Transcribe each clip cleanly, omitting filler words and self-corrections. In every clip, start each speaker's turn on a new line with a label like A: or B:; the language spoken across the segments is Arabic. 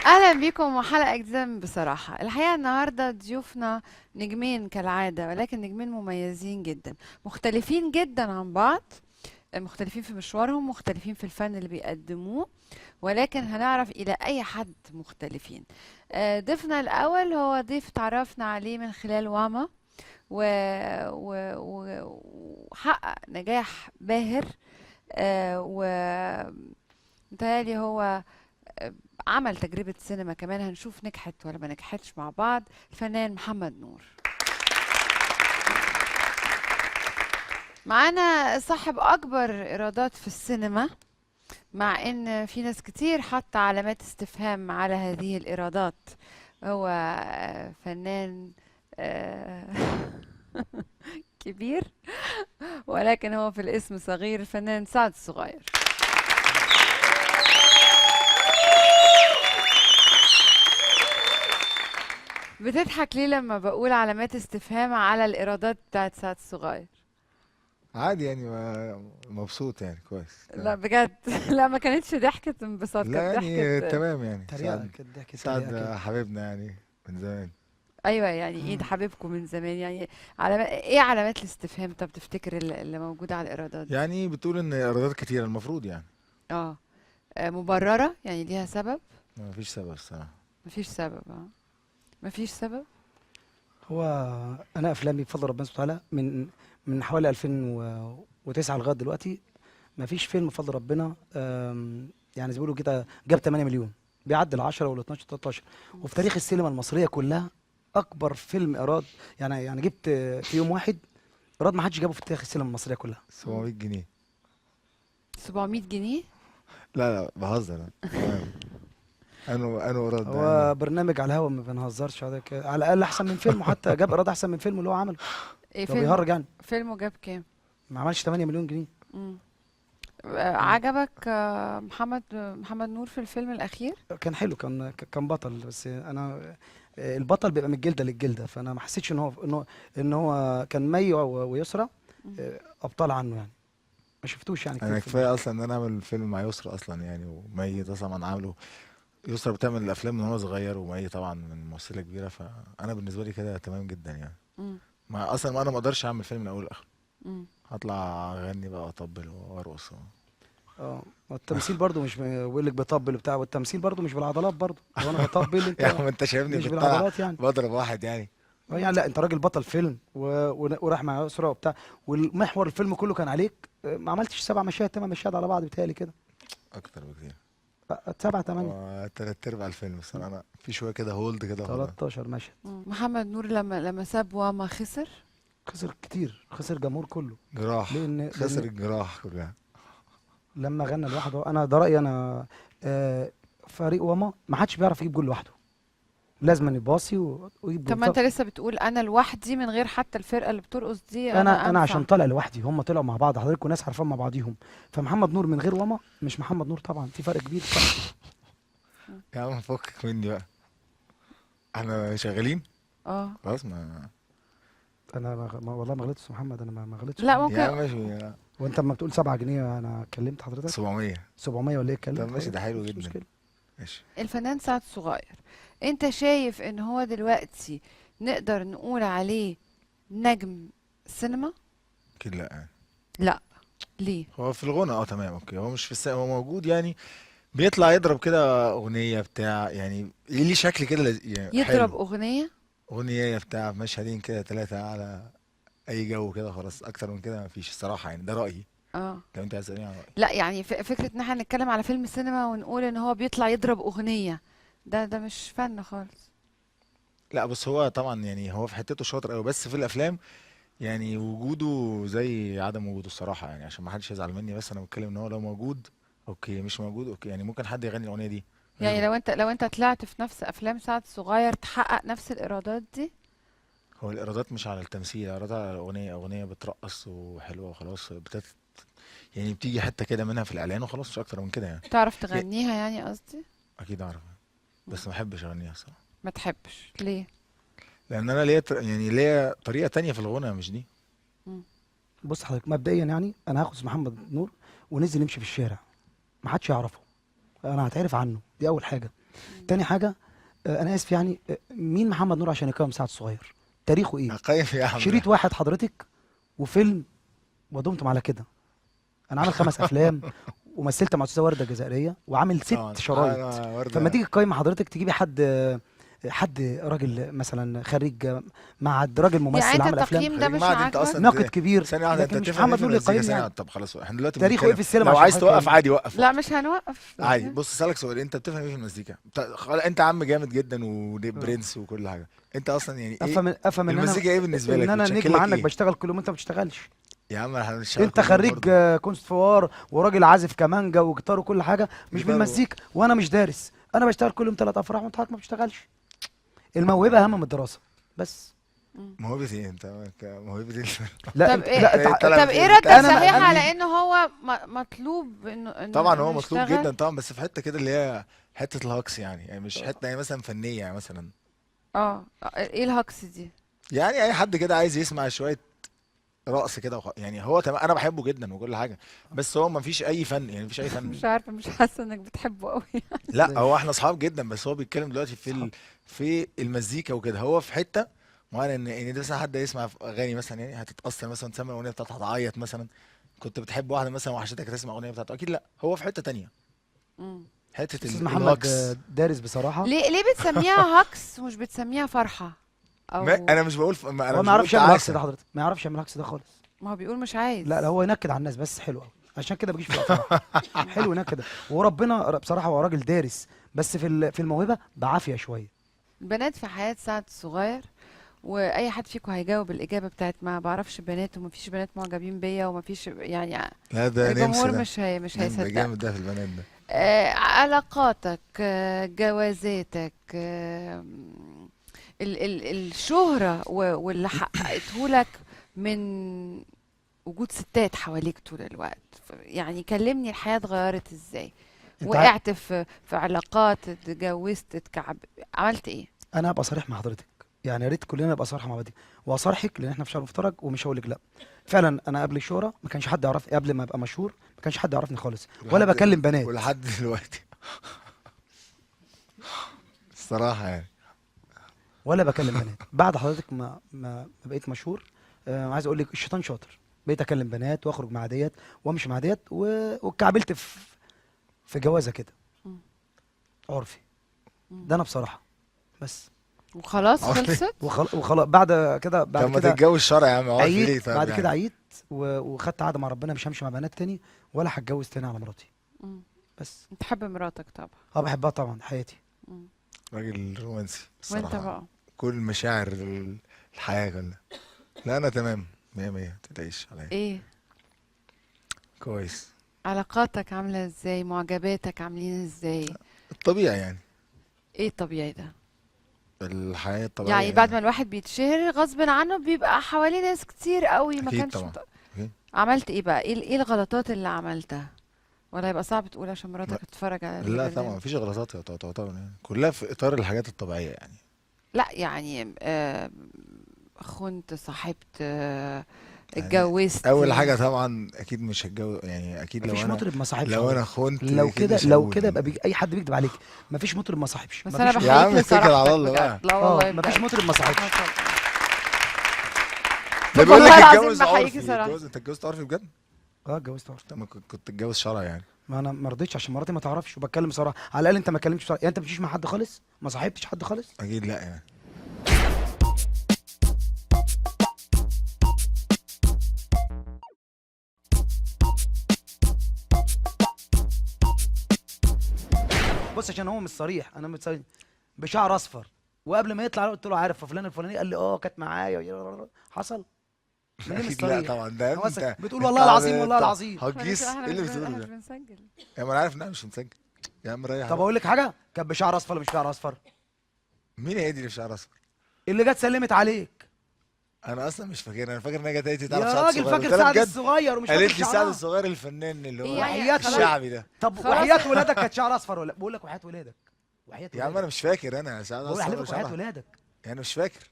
A: اهلا بيكم وحلقه جديده من بصراحه. الحقيقه النهارده ضيوفنا نجمين كالعاده، ولكن نجمين مميزين جدا، مختلفين جدا عن بعض، مختلفين في مشوارهم، مختلفين في الفن اللي بيقدموه، ولكن هنعرف الى اي حد مختلفين. ضيفنا الاول هو ضيف تعرفنا عليه من خلال واما و... وحقق نجاح باهر. و متهيألي هو عمل تجربة سينما كمان، هنشوف نجحت ولا ما نجحتش مع بعض. الفنان محمد نور معانا، صاحب أكبر إيرادات في السينما، مع إن في ناس كتير حاطة علامات استفهام على هذه الإيرادات. هو فنان آه، كبير، ولكن هو في الاسم صغير، الفنان سعد الصغير. بتضحك ليه لما بقول علامات استفهام على الإيرادات بتاعت سعد الصغير؟
B: عادي يعني مبسوط يعني كويس
A: لا
B: تمام.
A: بجد لا، ما كانتش ضحكة انبساط،
B: لا
A: كانت
B: يعني
A: ضحكة.
B: تمام يعني
C: تريقة
B: سعد.
C: كده، ضحكة تريقة
B: سعد
C: كده.
B: حبيبنا يعني من زمان.
A: ايوه، يعني ايه ده
C: مم.
A: حبيبكم من زمان يعني. ايه علامات الاستفهام؟ طب تفتكر اللي موجودة على الايرادات دي؟
B: يعني بتقول ان ايرادات كتيرة المفروض يعني.
A: اه. مبررة يعني، ليها سبب؟
B: ما فيش سبب الصراحة.
A: مفيش سبب، اه. مفيش سبب.
C: هو انا افلامي بفضل ربنا سبحانه وتعالى من حوالي 2009 لغايه دلوقتي ما فيش فيلم بفضل ربنا يعني زي ما بيقولوا كده جاب 8 مليون، بيعدي ال 10 وال 12 13. وفي تاريخ السينما المصريه كلها اكبر فيلم ايراد، يعني جبت في يوم واحد ايراد ما حدش جابه في تاريخ السينما المصريه كلها.
B: 700 جنيه.
A: 700 جنيه.
B: لا بهزر أنا. تمام. انا ايراد ده
C: هو
B: يعني.
C: برنامج على الهوا ما بنهزرش على الاقل احسن من فيلم، وحتى جاب ايراد احسن من فيلم اللي هو عمله.
A: ايه
C: لو بيهرج يعني
A: فيلمه جاب كام؟
C: ما عملش 8 مليون جنيه.
A: مم.
C: مم.
A: عجبك محمد نور في الفيلم الأخير؟
C: كان حلو، كان بطل، بس انا البطل بيبقى من الجلده للجلده، فانا ما حسيتش ان هو كان مي ويسرا
A: مم.
C: ابطال عنه يعني. ما شفتوش يعني كتير
B: انا
C: في
B: كفايه اصلا ان انا اعمل فيلم مع يسرا اصلا يعني، ومي طبعا عامله. يسرا بتعمل الافلام من هو صغير، ومي طبعا من ممثله كبيره، فانا بالنسبه لي كده تمام جدا يعني.
A: مم.
B: ما اصلا ما انا ما اقدرش اعمل فيلم من اوله لاخره.
A: مم.
B: هطلع اغني بقى واطبل وارقص.
C: اه. والتمثيل برضو مش بيقول لك بيطبل وبتاع، والتمثيل برضو مش بالعضلات برضو، لو انا بطبل
B: يا
C: انت
B: عم انت شايفني
C: مش
B: بتاع
C: بالعضلات يعني.
B: بضرب واحد يعني.
C: يعني لا، انت راجل بطل فيلم وراح مع يسرا وبتاع، والمحور الفيلم كله كان عليك. ما عملتش 7 مشاهد 8 مشاهد على بعض بيتهيألي كده.
B: اكتر بكتير.
C: 7 8.
B: تلات ارباع الفيلم بس انا في شويه كده هولد كده خلاص.
C: 13 مشهد.
A: محمد نور لما ساب واما خسر.
C: خسر كتير، خسر جمهور كله.
B: جراح خسر
C: لان
B: الجراح كلها.
C: لما غنى لوحده، انا ده رايي انا. فريق وما ما حدش بيعرف يجيب جول لوحده، لازم يباصي ويجيب
A: طب
C: جول.
A: ما انت لسه بتقول انا لوحدي من غير حتى الفرقة اللي بترقص دي، انا
C: انا
A: انفع.
C: عشان طالع لوحدي، هم طلعوا مع بعض، حضرتك وناس عارفين مع بعضيهم. فمحمد نور من غير وما مش محمد نور طبعا، في فرق كبير طبعا.
B: يا عم فكك مني بقى، احنا شغالين.
A: اه.
B: خلاص ما.
C: انا والله ما غلطتش يا محمد، انا ما غلطتش في
A: لا
C: حاجه.
B: يا
A: ممكن.
B: عم ماشي.
C: وانت لما بتقول 7 جنيه انا كلمت حضرتك.
B: 700.
C: 700 ولا ايه؟
B: طب
C: اتكلمت
B: ماشي،
C: حضرتك
B: ده حلو
C: مش
B: جدا.
C: مشكله.
B: ماشي.
A: الفنان سعد صغير، انت شايف ان هو دلوقتي نقدر نقول عليه نجم سينما؟
B: اكيد لا يعني.
A: لا. ليه؟
B: هو في الغنى تمام اوكي، هو مش في هو موجود يعني. بيطلع يضرب كده اغنيه بتاع يعني ليه شكل كده يعني
A: يضرب
B: حلو.
A: اغنية.
B: اغنيه بتاع مشهدين كده ثلاثه على اي جو كده خلاص، اكتر من كده مفيش الصراحه يعني، ده رايي.
A: اه.
B: لو انت عايز تسالني عن رايي.
A: لا يعني فكرة ان احنا نتكلم على فيلم سينما ونقول ان هو بيطلع يضرب اغنية، ده مش فن خالص.
B: لا بس هو طبعا يعني هو في حتته شاطر قوي، بس في الافلام يعني وجوده زي عدم وجوده الصراحه يعني، عشان ما حدش يزعل مني، بس انا بتكلم ان هو لو موجود اوكي، مش موجود اوكي يعني، ممكن حد يغني الاغنيه دي
A: يعني
B: غيره.
A: لو انت طلعت في نفس افلام سعد صغير تحقق نفس الايرادات دي؟
B: هو الايرادات مش على التمثيل، الايرادات على الاغنيه، اغنيه بترقص وحلوه وخلاص يعني بتيجي حته كده منها في الاعلان وخلاص، مش اكتر من كده يعني.
A: تعرف
B: يا-
A: تغنيها يعني قصدي؟
B: اكيد اعرف، بس ما احبش اغنيها الصراحه.
A: ما تحبش ليه؟
B: لان انا ليا يعني ليا طريقه تانية في الغنى مش دي.
A: مم.
C: بص حضرتك، مبدئيا يعني انا هاخد محمد نور وننزل نمشي في الشارع، ما حدش يعرفه، انا هتعرف عنه، دي اول حاجه. تاني حاجه انا اسف يعني، مين محمد نور عشان يقيم سعد الصغير؟ تاريخه ايه؟
B: هقيم يا عم.
C: شريط واحد حضرتك وفيلم ودمتم على كده. انا عامل 5 افلام ومثلت مع استاذه ورده الجزائريه وعامل 6
B: طبعا
C: شرايط.
B: انا
C: فلما
B: ورده.
C: تيجي تقيم حضرتك تجيبي حد راجل مثلا خريج معهد، راجل
A: يعني
C: ممثل
A: انت
C: عمل افلام،
A: التقييم ده
B: خريج
A: مش
B: معهد انت
A: عاجبك؟
B: اصلا
C: ناقد كبير.
B: ثانيه واحده، انت
C: لكن مش
B: تفهم ايه
C: محمد
B: في
C: نور اللي
B: المزيكا؟
C: يقيم
B: ثانيه
C: يعني.
B: واحده، طب خلاص احنا دلوقتي
C: تاريخه ايه
B: بنتكلم.
C: في السينما
B: لو
C: عشان
B: عايز
C: حضرتك
B: توقف
C: تقيم؟
B: عادي وقف.
A: لا مش هنوقف.
B: عادي. بص اسالك سؤال، انت بتفهم ايه في المزيكا؟ انت عم جامد جدا وبرنس وكل حاجه، انت اصلا يعني ايه
C: افهم ان انا
B: المزيكا؟ ايه بالنسبه لك؟
C: نجم
B: بتشكل لك
C: عنك
B: ايه؟
C: بشتغل كل يوم وانت ما بتشتغلش.
B: يا عم احنا بنشتغل
C: انت
B: كل يوم
C: خريج
B: برضه.
C: كونستفوار وراجل عازف كمانجا وجيتار وكل حاجه، مش
B: جيتار
C: بالمزيكا، وانا مش دارس. انا بشتغل كل يوم 3 افراح وانت حضرتك ما بتشتغلش. الموهبه اهم من الدراسه بس.
B: موهبة ايه انت؟ موهبة ايه؟
C: لا
A: طب
C: انت
A: ايه
C: لا
B: انت طالع
A: طب
B: من
A: ايه
B: فين؟
A: ردك
C: انا
A: صحيح
C: انا
A: على انه هو مطلوب
B: طبعا
A: انه
B: هو مطلوب
A: يشتغل؟
B: جدا طبعا، بس في حتة كده اللي هي حتة الهجص يعني مش حتة يعني مثلا فنية يعني مثلا.
A: ايه الهكس دي؟
B: يعني اي حد كده عايز يسمع شوية رقص كده يعني هو تمام، انا بحبه جدا وكل حاجة، بس هو ما فيش اي فن، يعني مفيش اي
A: مش
B: فن.
A: عارفه، مش حاسه انك بتحبه قوي.
B: لا هو احنا اصحاب جدا، بس هو بيتكلم دلوقتي في المزيكا وكده، هو في حتة معينة ان ده مثلا حد يسمع في اغاني مثلا يعني هتتأثر مثلا، تسمع الاغنية بتاعته هتعيط مثلا. كنت بتحب واحدة مثلا وحشتك تسمع اغنية بتاعته، اكيد لا، هو في حتة تانية،
A: مم.
B: حتة
C: استاذ محمد
B: الهجص.
C: دارس بصراحه.
A: ليه بتسميها هكس ومش بتسميها فرحه؟ او
B: انا مش بقول انا
C: هو
B: مش
C: ما
B: بقول
C: يعرفش يعمل هكس ده
B: تعاسة.
C: حضرتك، ما يعرفش يعمل هكس ده خالص.
A: ما هو بيقول مش
C: لا
A: عايز.
C: هو ينكد على الناس بس، حلو قوي، عشان كده بيجيش في الافراح. حلو ينكد، وربنا بصراحه هو راجل دارس، بس في الموهبه بعافيه شويه.
A: البنات في حياة سعد الصغير، واي حد فيكم هيجاوب الاجابه بتاعت ما بعرفش بنات ومفيش بنات معجبين بيا ومفيش يعني
B: لا ده نمس
A: الجمهور
B: ده.
A: مش
B: ده
A: هيصدق.
B: جامد ده في البنات ده.
A: علاقاتك، جوازاتك، الشهرة واللي حققته لك من وجود ستات حواليك طول الوقت. يعني كلمني، الحياة اتغيرت ازاي؟
C: انت
A: وقعت في علاقات، اتجوزت، عملت ايه؟
C: انا هبقى صريح مع حضرتك، يعني يا ريت كلنا نبقى صراحه مع بعض، وهصارحك لان احنا في شهر مفترج ومش هقول لك لا. فعلا انا قبل الشهره ما كانش حد يعرف، قبل ما ابقى مشهور ما كانش حد يعرفني خالص، ولا
B: ولحد
C: بكلم بنات.
B: ولحد دلوقتي الصراحة يعني.
C: ولا بكلم بنات بعد حضرتك ما بقيت مشهور. عايز اقول لك الشيطان شاطر، بقيت اكلم بنات واخرج مع ديت وامشي مع ديت واتكعبلت في جوازه كده
A: مم.
C: عرفي.
A: مم.
C: ده انا بصراحه بس.
A: وخلاص
B: عرفي.
A: خلصت.
C: وخلاص بعد كده
B: طب ما تتجوز شرع يا عم، عارف ليه؟
C: عييت،
B: طب
C: بعد كده
B: يعني
C: عييت وخدت عهد مع ربنا مش همشي مع بنات تاني ولا هتجوز تاني على مراتي
A: مم.
C: بس.
A: انت تحب مراتك طبعا.
C: بحبها طبعا حياتي.
A: مم.
B: راجل رومانسي
A: وانت
B: الصراحة،
A: بقى؟
B: كل مشاعر الحياة كلها. لا انا تمام، مية مية، متقلقيش عليا.
A: ايه
B: كويس.
A: علاقاتك عاملة ازاي؟ معجباتك عاملين ازاي؟
B: الطبيعي يعني،
A: ايه الطبيعي ده؟
B: الحياة الطبيعية
A: يعني بعد ما
B: يعني.
A: الواحد بيتشهر غصب عنه بيبقى حواليه ناس كتير قوي ما
B: اكيد
A: كانش
B: طبعا. أكيد.
A: عملت ايه بقى؟ ايه الغلطات اللي عملتها؟ ولا يبقى صعب تقول عشان
B: ما-
A: مراتك تتفرج على
B: لا طبعا
A: البرنامج؟
B: مفيش غلطات تعتبر يعني، كلها في اطار الحاجات الطبيعية يعني.
A: لا يعني خنت، صاحبت،
B: يعني
A: اتجوزت.
B: اول حاجة طبعا اكيد مش هتجوز يعني، اكيد
C: مفيش مطرب ما صاحبش
B: لو انا
C: حضرتك.
B: خنت
C: لو
B: اكيد
C: كده
B: مش
C: لو كده
B: هقول.
C: يبقى اي حد بيكذب عليك. مفيش مطرب ما صاحبش،
A: بس انا
C: مفيش
B: يا
A: بحييك
B: عم اتكل على
A: لصراحتك
B: الله
A: بجد،
B: بقى.
A: لا والله
C: مفيش
A: بجد.
C: مطرب ما صاحبش.
B: ده بيقول لك
A: والله العظيم
B: اتجوز
A: بحييك
B: عرفي،
A: صراحة.
B: انت اتجوزت عرفي بجد؟
C: اتجوزت عرفي.
B: طب ما كنت تتجوز شرع يعني.
C: ما انا ما رضيتش عشان مراتي ما تعرفش، وبتكلم صراحه. على الاقل انت ما اتكلمتش بصراحه، يعني انت ما بتمشيش مع حد خالص، ما صاحبتش حد خالص.
B: اكيد لا يعني.
C: بص عشان هو مش صريح، انا متصريح بشعر اصفر، وقبل ما يطلع قلت له عارف فلان الفلاني، قال لي كانت معايا. حصل. من مش
B: اكيد لا
C: صريح.
B: طبعا، ده
C: هو
B: انت
C: بتقول
B: انت
C: والله العظيم والله
B: انت
C: العظيم.
B: هتجيس، ايه اللي بتقوله
A: احنا مش
B: ده؟
A: بنسجل.
B: يا ما انا عارف انها مش مسجل. يا عم ريح
C: طب
B: بقى.
C: اقول لك حاجه، كانت بشعر اصفر ولا مش بشعر اصفر؟
B: مين هي دي اللي في شعر اصفر؟
C: اللي جت سلمت عليك.
B: انا اصلا مش فاكر، انا فاكر انها جت قالت لي تعرف
C: يا
B: سعد
C: راجل
B: الصغير، قلت
C: فاكر
B: لها
C: سعد
B: بجد؟
C: الصغير ومش فاكر
B: قالت لي سعد
C: شعرها.
B: الصغير الفنان اللي
A: إيه
B: هو
A: يعني؟
C: وحياة
A: خلاص.
B: الشعبي ده.
C: طب
A: خلاص.
C: وحياة ولادك كانت شعر اصفر ولا؟ بقول لك وحياة ولادك، وحياة
B: يا عم انا
C: ولادك،
B: مش فاكر، انا سعد
C: بقول
B: الصغير
C: احلفك وحياة
B: شبه
C: ولادك.
B: يعني، مش فاكر.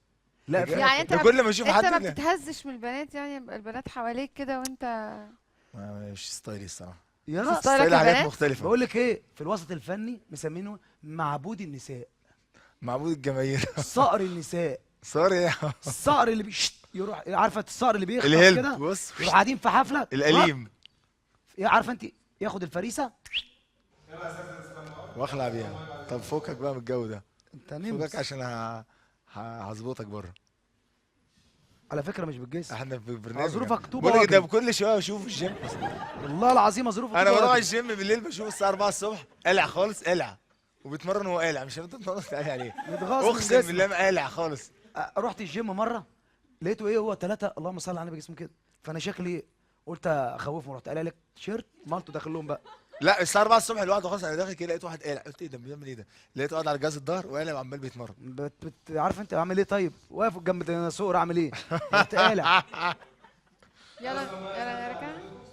C: لا
B: بجد؟
A: يعني انت
B: ده كل ما اشوف
A: انت
B: حد
A: ما
B: لا.
A: بتتهزش من البنات؟ يعني البنات حواليك كده وانت
B: مش ستايلي الصراحه.
C: يا
A: في
C: راس
A: ستايلك
B: ستايل
A: يا
B: حاجات
A: بنات؟
B: مختلفه.
C: بقول لك ايه، في الوسط الفني مسمينه معبود النساء،
B: معبود الجماهير.
C: صقر النساء.
B: صار ايه؟
C: الصقر اللي يروح، عارفه الصقر اللي بيخطف
B: الهلب
C: كده،
B: بص.
C: يروح قاعدين في حفله
B: القليم.
C: عارفه انت، ياخد الفريسه.
B: واخلع بيها. طب فكك بقى من الجو ده،
C: انت
B: فكك
C: نمس
B: عشان هظبطك بره.
C: على فكره مش بتجس.
B: احنا في برنامج
C: ظروفك طوبه
B: بقول لك ده
C: واجري.
B: كل شويه بشوف الجيم.
C: والله العظيم ظروفك
B: انا
C: طوبه
B: بروح
C: واجري.
B: الجيم بالليل بشوف الساعه 4 الصبح قلع خالص، قلع وبيتمرن وهو قالع. مش انت بتتمرن قالع عليه؟
C: متغاظ من
B: اقسم بالله
C: جسمك.
B: ما قالع خالص.
C: رحت الجيم مره، لقيته ايه، هو ثلاثه اللهم صل على النبي جسمه كده، فانا شكلي ايه، قلت اخوفهم، رحت قال لك تيشيرت مالته داخل لهم بقى.
B: لا الساعه 4 الصبح لوحده خالص. انا داخل كده لقيت واحد قالع، قلت ايه ده بيعمل ايه ده؟ لقيته قاعد على جهاز الظهر وقالع وعمال بيتمرن.
C: عارف انت اعمل ايه؟ طيب واقف جنب ديناصور اعمل ايه؟ رحت قالع.
A: يلا يلا يا ركان.